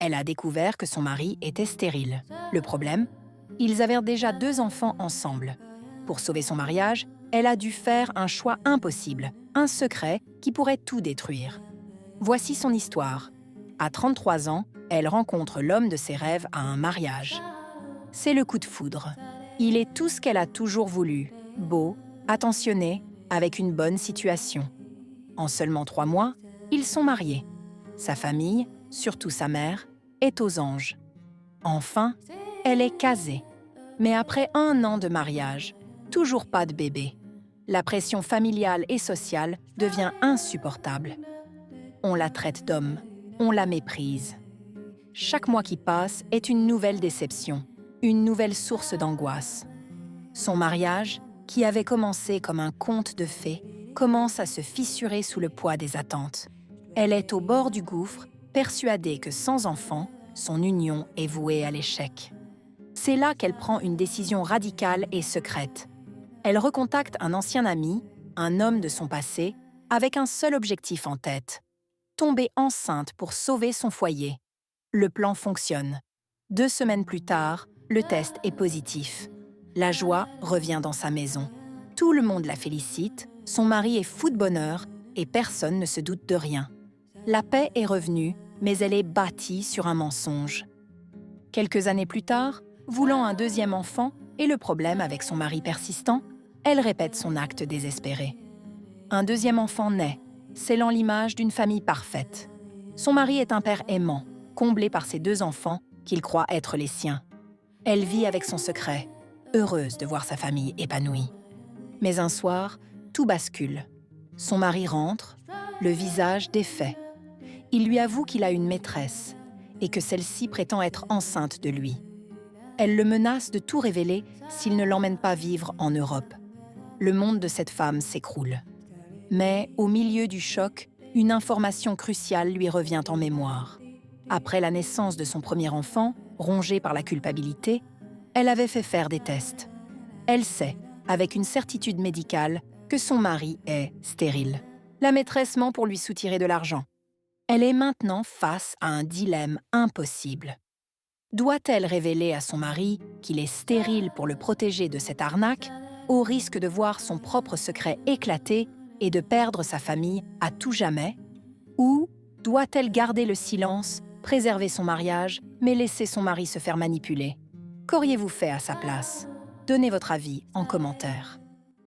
Elle a découvert que son mari était stérile. Le problème? Ils avaient déjà 2 enfants ensemble. Pour sauver son mariage, elle a dû faire un choix impossible, un secret qui pourrait tout détruire. Voici son histoire. À 33 ans, elle rencontre l'homme de ses rêves à un mariage. C'est le coup de foudre. Il est tout ce qu'elle a toujours voulu, beau, attentionné, avec une bonne situation. En seulement 3 mois, ils sont mariés. Sa famille, surtout sa mère, est aux anges. Enfin, elle est casée. Mais après 1 an de mariage, toujours pas de bébé. La pression familiale et sociale devient insupportable. On la traite d'homme, on la méprise. Chaque mois qui passe est une nouvelle déception, une nouvelle source d'angoisse. Son mariage, qui avait commencé comme un conte de fées, commence à se fissurer sous le poids des attentes. Elle est au bord du gouffre, persuadée que sans enfant, son union est vouée à l'échec. C'est là qu'elle prend une décision radicale et secrète. Elle recontacte un ancien ami, un homme de son passé, avec un seul objectif en tête: tomber enceinte pour sauver son foyer. Le plan fonctionne. 2 semaines plus tard, le test est positif. La joie revient dans sa maison. Tout le monde la félicite, son mari est fou de bonheur et personne ne se doute de rien. La paix est revenue, mais elle est bâtie sur un mensonge. Quelques années plus tard, voulant un 2e enfant et le problème avec son mari persistant, elle répète son acte désespéré. Un 2e enfant naît, scellant l'image d'une famille parfaite. Son mari est un père aimant, comblé par ses 2 enfants qu'il croit être les siens. Elle vit avec son secret, heureuse de voir sa famille épanouie. Mais un soir, tout bascule. Son mari rentre, le visage défait. Il lui avoue qu'il a une maîtresse et que celle-ci prétend être enceinte de lui. Elle le menace de tout révéler s'il ne l'emmène pas vivre en Europe. Le monde de cette femme s'écroule. Mais, au milieu du choc, une information cruciale lui revient en mémoire. Après la naissance de son premier enfant, rongée par la culpabilité, elle avait fait faire des tests. Elle sait, avec une certitude médicale, que son mari est stérile. La maîtresse ment pour lui soutirer de l'argent. Elle est maintenant face à un dilemme impossible. Doit-elle révéler à son mari qu'il est stérile pour le protéger de cette arnaque, au risque de voir son propre secret éclater et de perdre sa famille à tout jamais? Ou doit-elle garder le silence, préserver son mariage, mais laisser son mari se faire manipuler? Qu'auriez-vous fait à sa place? Donnez votre avis en commentaire.